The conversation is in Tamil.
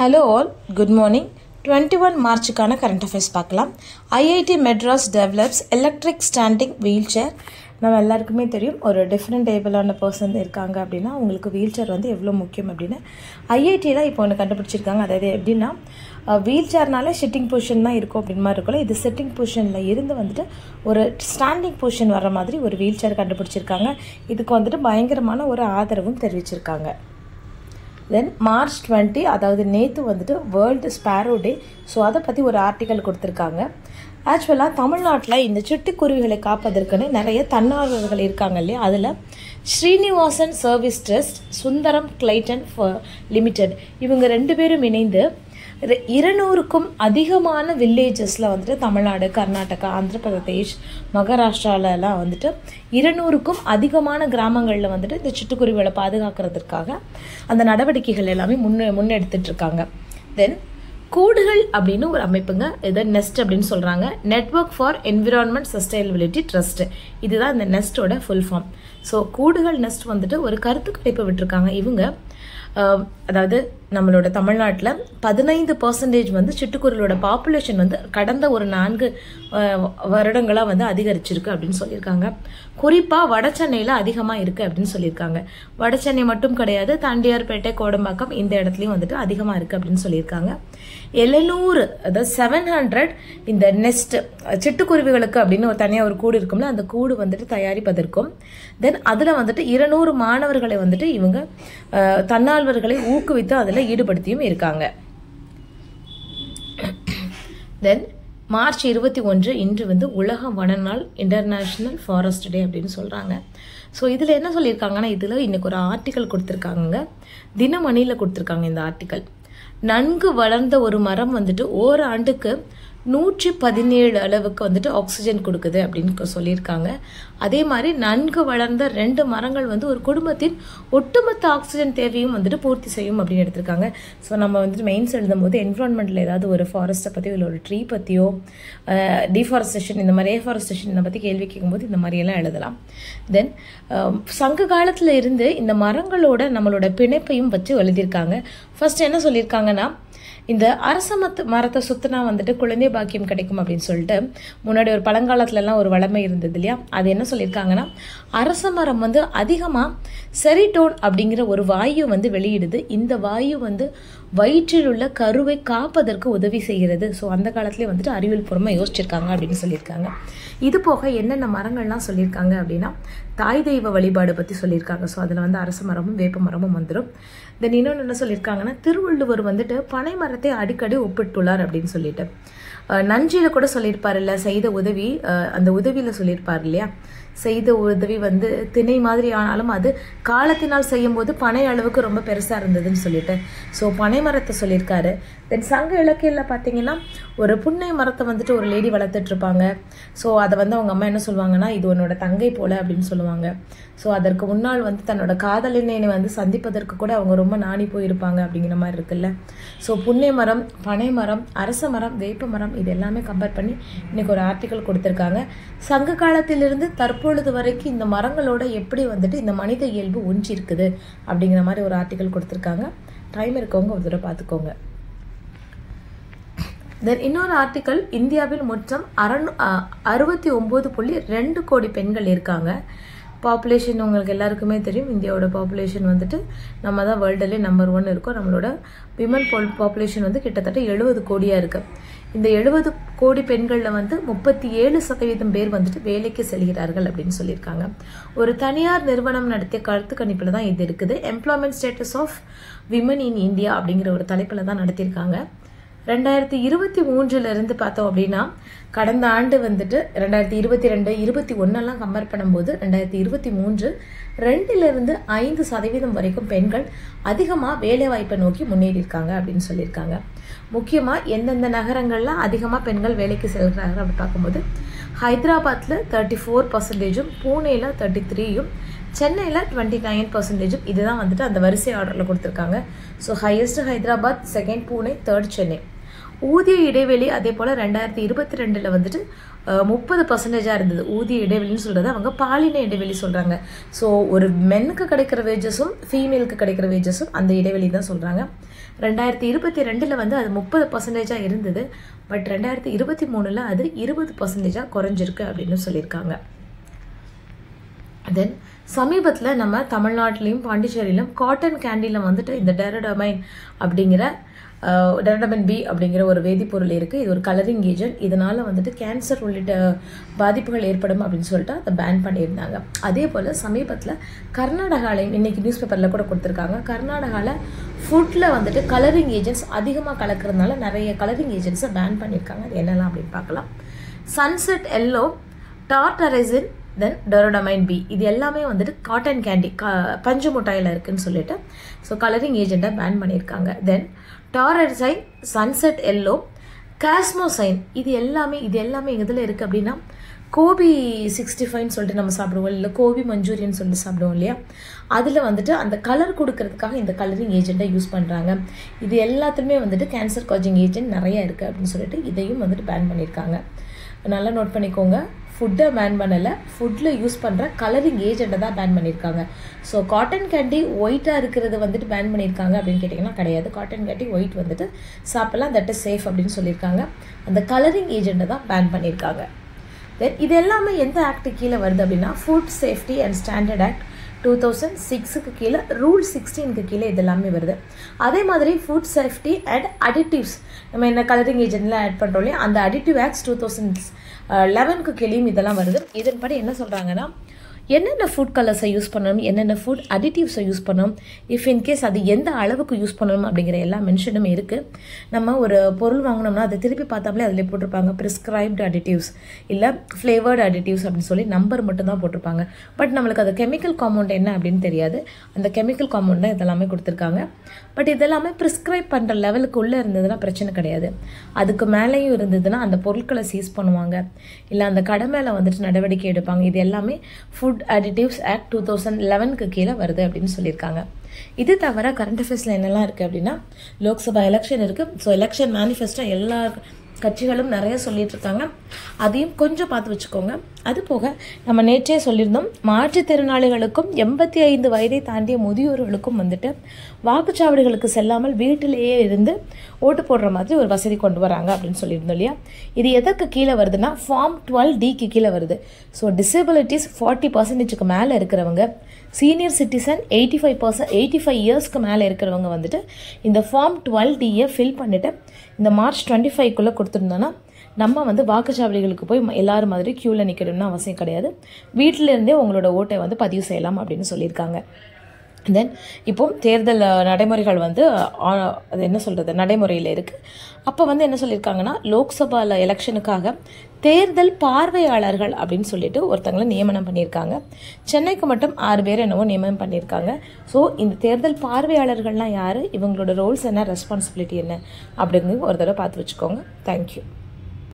Hello all, good morning. 21 மார்ச்சுக்கான கரண்ட் அஃபேர்ஸ் பார்க்கலாம். IIT Madras develops electric standing wheelchair. நம்ம எல்லாருக்குமே தெரியும் ஒரு டிஃப்ரெண்ட் ஏபிளான பர்சன் இருக்காங்க அப்படின்னா அவங்களுக்கு வீல் சேர் வந்து எவ்வளோ முக்கியம் அப்படின்னு ஐஐடியில் இப்போ ஒன்று கண்டுபிடிச்சிருக்காங்க. அதாவது எப்படின்னா வீல் சேர்னாலே சிட்டிங் பொசிஷன் தான் இருக்கும் அப்படின்னு மாதிரி இருக்கும்ல, இது சிட்டிங் பொசிஷனில் இருந்து வந்துட்டு ஒரு ஸ்டாண்டிங் பொசிஷன் வர மாதிரி ஒரு வீல் சேர் கண்டுபிடிச்சிருக்காங்க. இதுக்கு வந்துட்டு பயங்கரமான ஒரு ஆதரவும் தெரிவிச்சிருக்காங்க. தென் March 20 அதாவது நேற்று வந்துட்டு வேர்ல்டு ஸ்பேரோ டே. ஸோ அதை பற்றி ஒரு ஆர்டிக்கல் கொடுத்துருக்காங்க. ஆக்சுவலாக தமிழ்நாட்டில் இந்த சிட்டுக்குருவிகளை காப்பதற்குன்னு நிறைய தன்னார்வலர்கள் இருக்காங்க இல்லையா, அதில் Srinivasan service trust, Sundaram Clayton limited இவங்க ரெண்டு பேரும் இணைந்து 200க்கும் அதிகமான வில்லேஜஸில் வந்துட்டு தமிழ்நாடு, கர்நாடகா, ஆந்திர பிரதேஷ், மகாராஷ்டிராலலாம் வந்துட்டு 200க்கும் அதிகமான கிராமங்களில் வந்துட்டு இந்த சிட்டுக்குருவிகளை பாதுகாக்கிறதுக்காக அந்த நடவடிக்கைகள் எல்லாமே முன்னெடுத்துட்டு இருக்காங்க. தென் கூடுகள் அப்படின்னு ஒரு அமைப்புங்க, இதை நெஸ்ட் அப்படின்னு சொல்கிறாங்க, network for environment sustainability trust. இதுதான் இந்த நெஸ்ட்டோட ஃபுல் ஃபார்ம். ஸோ கூடுகள் நெஸ்ட் வந்துட்டு ஒரு கருத்து கணிப்பு விட்டுருக்காங்க. இவங்க அதாவது நம்மளோட தமிழ்நாட்டில் 15% வந்து சிட்டுக்குருவியோட பாப்புலேஷன் வந்து கடந்த ஒரு 4 வருடங்களாக வந்து அதிகரிச்சிருக்கு அப்படின்னு சொல்லியிருக்காங்க. குறிப்பாக வட சென்னையில் அதிகமாக இருக்குது அப்படின்னு சொல்லியிருக்காங்க. வட சென்னை மட்டும் கிடையாது, தண்டியார்பேட்டை, கோடம்பாக்கம் இந்த இடத்துலையும் வந்துட்டு அதிகமாக இருக்குது அப்படின்னு சொல்லியிருக்காங்க. 700 அதாவது 700 இந்த நெஸ்ட் சிட்டுக்குருவிகளுக்கு அப்படின்னு ஒரு தனியாக ஒரு கூடு இருக்கும்ல, அந்த கூடு வந்துட்டு தயாரிப்பதற்கும் தென் அதில் வந்துட்டு 200 மாணவர்களை வந்துட்டு இவங்க தன்னார்வர்களை ஊக்குவித்து அதில் ஈடுபடுத்தியும் இருக்காங்க. தென் March 21 இன்று வந்து உலக வன நாள், இன்டர்நேஷ்னல் ஃபாரஸ்ட் டே அப்படின்னு சொல்கிறாங்க. ஸோ இதில் என்ன சொல்லியிருக்காங்கன்னா, இதில் இன்னைக்கு ஒரு ஆர்டிக்கல் கொடுத்துருக்காங்க, தினமணியில் கொடுத்துருக்காங்க. இந்த ஆர்டிக்கல் நன்கு வளர்ந்த ஒரு மரம் வந்துட்டு ஓராண்டுக்கு 117 அளவுக்கு வந்துட்டு ஆக்சிஜன் கொடுக்குது அப்படின்னு சொல்லியிருக்காங்க. அதே மாதிரி நன்கு வளர்ந்த 2 மரங்கள் வந்து ஒரு குடும்பத்தின் ஒட்டுமொத்த ஆக்சிஜன் தேவையும் வந்துட்டு பூர்த்தி செய்யும் அப்படின்னு எடுத்திருக்காங்க. ஸோ நம்ம வந்துட்டு மெயின்ஸ் எழுதும் போது என்விரான்மெண்ட்டில் ஏதாவது ஒரு ஃபாரஸ்ட்டை பற்றியோ இல்லை ஒரு ட்ரீ பற்றியோ டிஃபாரஸ்டேஷன் இந்த மாதிரி ஏஃபாரஸ்டேஷன் இதை பற்றி கேள்வி கேட்கும்போது இந்த மாதிரியெல்லாம் எழுதலாம். தென் சங்க காலத்தில் இருந்து இந்த மரங்களோட நம்மளோட பிணைப்பையும் வச்சு எழுதியிருக்காங்க. ஃபர்ஸ்ட் என்ன சொல்லியிருக்காங்கன்னா, இந்த அரச மரத்தை சுத்தினா வந்துட்டு குழந்தை பாக்கியம் கிடைக்கும் அப்படின்னு சொல்லிட்டு முன்னாடி ஒரு பழங்காலத்துலலாம் ஒரு வளமை இருந்தது இல்லையா, அது என்ன சொல்லியிருக்காங்கன்னா, அரச மரம் வந்து அதிகமாக செரிட்டோன் அப்படிங்கிற ஒரு வாயு வந்து வெளியிடுது. இந்த வாயு வந்து வயிற்றில் உள்ள கருவை காப்பதற்கு உதவி செய்கிறது. ஸோ அந்த காலத்துலேயே வந்துட்டு அறிவியல் பூர்வமாக யோசிச்சிருக்காங்க அப்படின்னு சொல்லியிருக்காங்க. இது போக என்னென்ன மரங்கள்லாம் சொல்லியிருக்காங்க அப்படின்னா, தாய் தெய்வ வழிபாடு பற்றி சொல்லியிருக்காங்க. ஸோ அதில் வந்து அரச மரமும் வேப்ப மரமும் வந்துடும். தென் இன்னொன்று என்ன சொல்லியிருக்காங்கன்னா, திருவள்ளுவர் வந்துட்டு பனை மரத்தை அடிக்கடி ஒப்பிட்டுள்ளார் அப்படின்னு சொல்லிட்டு நஞ்சியில் கூட சொல்லியிருப்பார் இல்லை, செய்த உதவி அந்த உதவியில் சொல்லியிருப்பார் இல்லையா, செய்த உதவி வந்து திணை மாதிரி ஆனாலும் அது காலத்தினால் செய்யும் போது பனை அளவுக்கு ரொம்ப பெருசாக இருந்ததுன்னு சொல்லிட்டு ஸோ பனை மரத்தை சொல்லியிருக்காரு. தென் சங்க இலக்கியில் பார்த்தீங்கன்னா ஒரு புன்னை மரத்தை வந்துட்டு ஒரு லேடி வளர்த்துட்டு இருப்பாங்க. ஸோ அதை வந்து அவங்க அம்மா என்ன சொல்லுவாங்கன்னா, இது உன்னோட தங்கை போல அப்படின்னு சொல்லுவாங்க. ஸோ அதற்கு முன்னால் வந்து தன்னோட காதலினை வந்து சந்திப்பதற்கு கூட அவங்க ரொம்ப நாணி போயிருப்பாங்க அப்படிங்கிற மாதிரி இருக்குல்ல. ஸோ புன்னை மரம், பனை மரம், அரச மரம், வேப்ப மரம் இது எல்லாமே கம்பேர் பண்ணி இன்னைக்கு ஒரு ஆர்டிக்கல் கொடுத்துருக்காங்க. சங்க காலத்திலிருந்து தற்பொழுது வரைக்கும் இந்த மரங்களோட எப்படி வந்துட்டு இந்த மனித இயல்பு ஒன்றி இருக்குது அப்படிங்கிற மாதிரி ஒரு ஆர்டிக்கல் கொடுத்துருக்காங்க. டைம் இருக்கவங்க ஒரு தடவை பார்த்துக்கோங்க. தென் இன்னொரு ஆர்டிக்கல், இந்தியாவில் மொத்தம் 69.2 கோடி பெண்கள் இருக்காங்க. பாப்புலேஷன் உங்களுக்கு எல்லாருக்குமே தெரியும், இந்தியாவோட பாப்புலேஷன் வந்துட்டு நம்ம தான் வேர்ல்டுலேயே நம்பர் 1 இருக்கோம். நம்மளோட விமன் பாப்புலேஷன் வந்து கிட்டத்தட்ட 70 கோடியாக இருக்குது. இந்த 70 கோடி பெண்களில் வந்து 37% பேர் வந்துட்டு வேலைக்கு செல்கிறார்கள் அப்படின்னு சொல்லியிருக்காங்க. ஒரு தனியார் நிறுவனம் நடத்திய கருத்து கணிப்பில் தான் இது இருக்குது. Employment status of women in India அப்படிங்கிற ஒரு தலைப்பில் தான் நடத்தியிருக்காங்க. 2023 பார்த்தோம் அப்படின்னா, கடந்த ஆண்டு வந்துட்டு 2022, 2021 கம்பேர் பண்ணும்போது 2023 2-5% வரைக்கும் பெண்கள் அதிகமாக வேலைவாய்ப்பை நோக்கி முன்னேறியிருக்காங்க அப்படின்னு சொல்லியிருக்காங்க. முக்கியமாக எந்தெந்த நகரங்களில் அதிகமாக பெண்கள் வேலைக்கு செல்கிறாங்க அப்படி பார்க்கும்போது ஹைதராபாத்தில் 34%, பூனேயில் 33%, சென்னையில் 29%. இதுதான் வந்துட்டு அந்த வரிசை ஆர்டரில் கொடுத்துருக்காங்க. So highest Hyderabad, second Pune, third Chennai. ஊதிய இடைவெளி அதே போல் 2022 வந்துட்டு 30% இருந்தது. ஊதிய இடைவெளின்னு சொல்கிறது அவங்க பாலின இடைவெளி சொல்கிறாங்க. ஸோ ஒரு மென்னுக்கு கிடைக்கிற வேஜஸும் ஃபீமேலுக்கு கிடைக்கிற வேஜஸும் அந்த இடைவெளி தான் சொல்கிறாங்க. 2022 வந்து அது 30% இருந்தது. பட் 2023 அது 20% குறைஞ்சிருக்கு அப்படின்னு சொல்லியிருக்காங்க. தென் சமீபத்தில் நம்ம தமிழ்நாட்டிலையும் பாண்டிச்சேரியிலும் காட்டன் கேண்டியில் வந்துட்டு இந்த டெரடமைன் அப்படிங்கிற டெரடமைன் பி அப்படிங்கிற ஒரு வேதிப்பொருள் இருக்குது. இது ஒரு கலரிங் ஏஜென்ட். இதனால் வந்துட்டு கேன்சர் உள்ளிட்ட பாதிப்புகள் ஏற்படும் அப்படின்னு சொல்லிட்டு அதை பேன் பண்ணியிருந்தாங்க. அதே போல் சமீபத்தில் கர்நாடகாலையும் இன்றைக்கி நியூஸ் பேப்பரில் கூட கொடுத்துருக்காங்க. கர்நாடகாவில் ஃபுட்டில் வந்துட்டு கலரிங் ஏஜென்ட்ஸ் அதிகமாக கலக்கிறதுனால நிறைய கலரிங் ஏஜென்ட்ஸை பேன் பண்ணியிருக்காங்க. அது என்னெல்லாம் அப்படின்னு பார்க்கலாம். சன்செட் எல்லோ, டார்டரைசின், தென் டெரடமைன் பி, இது எல்லாமே வந்துட்டு காட்டன் கேண்டி பஞ்சு முட்டாயில் இருக்குன்னு சொல்லிட்டு ஸோ கலரிங் ஏஜெண்ட்டை பேன் பண்ணியிருக்காங்க. தென் டாரசைன், சன்செட் எல்லோ, காஸ்மோசைன், இது எல்லாமே இதில் இருக்குது அப்படின்னா கோபி 65ன்னு சொல்லிட்டு நம்ம சாப்பிடுவோம், இல்லை கோபி மஞ்சூரியன் சொல்லிட்டு சாப்பிடுவோம் இல்லையா, அதில் வந்துட்டு அந்த கலர் கொடுக்கறதுக்காக இந்த கலரிங் ஏஜெண்ட்டை யூஸ் பண்ணுறாங்க. இது எல்லாத்துலேயுமே வந்துட்டு கேன்சர் காசிங் ஏஜென்ட் நிறையா இருக்குது அப்படின்னு சொல்லிட்டு இதையும் வந்துட்டு பேன் பண்ணியிருக்காங்க. நல்லா நோட் பண்ணிக்கோங்க. ஃபுட்டை பேன் பண்ணலை, ஃபுட்டில் யூஸ் பண்ணுற கலரிங் ஏஜெண்ட்டை தான் பேன் பண்ணியிருக்காங்க. ஸோ காட்டன் கேண்டி ஒயிட்டாக இருக்கிறது வந்துட்டு பேன் பண்ணியிருக்காங்க அப்படின்னு கேட்டிங்கன்னா கிடையாது. காட்டன் கேண்டி ஒயிட் வந்துட்டு சாப்பிடலாம், தட் இஸ் சேஃப் அப்படின்னு சொல்லியிருக்காங்க. அந்த கலரிங் ஏஜெண்ட்டை தான் பேன் பண்ணியிருக்காங்க. தென் இது எல்லாமே எந்த ஆக்ட் கீழே வருது அப்படின்னா food safety and standard act 2006க்கு கீழே, ரூல் 16க்கு கீழே இதெல்லாமே வருது. அதே மாதிரி ஃபுட் சேஃப்டி அண்ட் அடிட்டிவ்ஸ், நம்ம என்ன கலரிங் ஏஜென்ட்லாம் ஆட் பண்ணுறோம் இல்லையா, அந்த அடிட்டிவ் ஆக்ட்ஸ் 2011க்கு கீழேயும் இதெல்லாம் வருது. இதன்படி என்ன சொல்கிறாங்கன்னா என்னென்ன ஃபுட் கலர்ஸை யூஸ் பண்ணணும், என்னென்ன ஃபுட் அடிட்டிவ்ஸை யூஸ் பண்ணணும், இஃப் இன்கேஸ் அது எந்த அளவுக்கு யூஸ் பண்ணணும் அப்படிங்கிற எல்லா மென்ஷனும் இருக்குது. நம்ம ஒரு பொருள் வாங்கினோம்னா அதை திருப்பி பார்த்தாலே அதில் போட்டிருப்பாங்க ப்ரிஸ்கிரைப்டு அடிட்டிவ்ஸ் இல்லை ஃப்ளேவர்டு அடிட்டிவ்ஸ் அப்படின்னு சொல்லி நம்பர் மட்டும் தான் போட்டிருப்பாங்க. பட் நம்மளுக்கு அது கெமிக்கல் காம்பவுண்ட் என்ன அப்படின்னு தெரியாது. அந்த கெமிக்கல் காம்பவுண்ட் தான் இதெல்லாமே கொடுத்துருக்காங்க. பட் இதெல்லாமே ப்ரிஸ்கிரைப் பண்ணுற லெவலுக்கு உள்ளே இருந்ததுன்னா பிரச்சனை கிடையாது. அதுக்கு மேலேயும் இருந்ததுன்னா அந்த பொருட்களை சீஸ் பண்ணுவாங்க, இல்லை அந்த கடை மேலே வந்துட்டு நடவடிக்கை எடுப்பாங்க. இது எல்லாமே ஃபுட் அடிட்டிவ்ஸ் ஆக்ட் 2011க்கு கீழே வருது அப்படின்னு சொல்லியிருக்காங்க. இது தவிர கரண்ட் அஃபேர்ஸில் என்னெல்லாம் இருக்குது அப்படின்னா லோக்சபா எலெக்ஷன் இருக்குது. ஸோ எலெக்ஷன் மேனிஃபெஸ்டோ எல்லா கட்சிகளும் நிறைய சொல்லிட்டு இருக்காங்க. அதையும் கொஞ்சம் பார்த்து வச்சுக்கோங்க. அது போக நம்ம நேற்றே சொல்லியிருந்தோம், மாற்றுத்திறனாளிகளுக்கும் 85 வயதை தாண்டிய முதியோர்களுக்கும் வந்துட்டு வாக்குச்சாவடிகளுக்கு செல்லாமல் வீட்டிலேயே இருந்து ஓட்டு போடுற மாதிரி ஒரு வசதி கொண்டு வராங்க அப்படின்னு சொல்லியிருந்தோம் இல்லையா. இது எதற்கு கீழே வருதுன்னா ஃபார்ம் 12Dக்கு கீழே வருது. ஸோ டிசபிலிட்டிஸ் 40%க்கு மேலே இருக்கிறவங்க, சீனியர் சிட்டிசன் 85 இயர்ஸ்க்கு மேலே இருக்கிறவங்க வந்துட்டு இந்த ஃபார்ம் 12Dயை ஃபில் பண்ணிவிட்டு இந்த மார்ச் 25க்குள்ளே கொடுத்துருந்தோன்னா நம்ம வந்து வாக்குச்சாவடிகளுக்கு போய் எல்லாரும் மாதிரி க்யூவில் நிற்கணும்னு அவசியம் கிடையாது. வீட்டிலேருந்தே உங்களோட ஓட்டை வந்து பதிவு செய்யலாம் அப்படின்னு சொல்லியிருக்காங்க. தென் இப்போ தேர்தல் நடைமுறைகள் வந்து அது என்ன சொல்கிறது நடைமுறையில் இருக்குது. அப்போ வந்து என்ன சொல்லியிருக்காங்கன்னா லோக்சபாவில் எலெக்ஷனுக்காக தேர்தல் பார்வையாளர்கள் அப்படின்னு சொல்லிட்டு ஒருத்தங்களை நியமனம் பண்ணியிருக்காங்க. சென்னைக்கு மட்டும் 6 பேர் என்னவோ நியமனம் பண்ணியிருக்காங்க. ஸோ இந்த தேர்தல் பார்வையாளர்கள்லாம் யார், இவங்களோட ரோல்ஸ் என்ன, ரெஸ்பான்சிபிலிட்டி என்ன அப்படிங்கிறது ஒரு தடவை பார்த்து வச்சுக்கோங்க. தேங்க்யூ.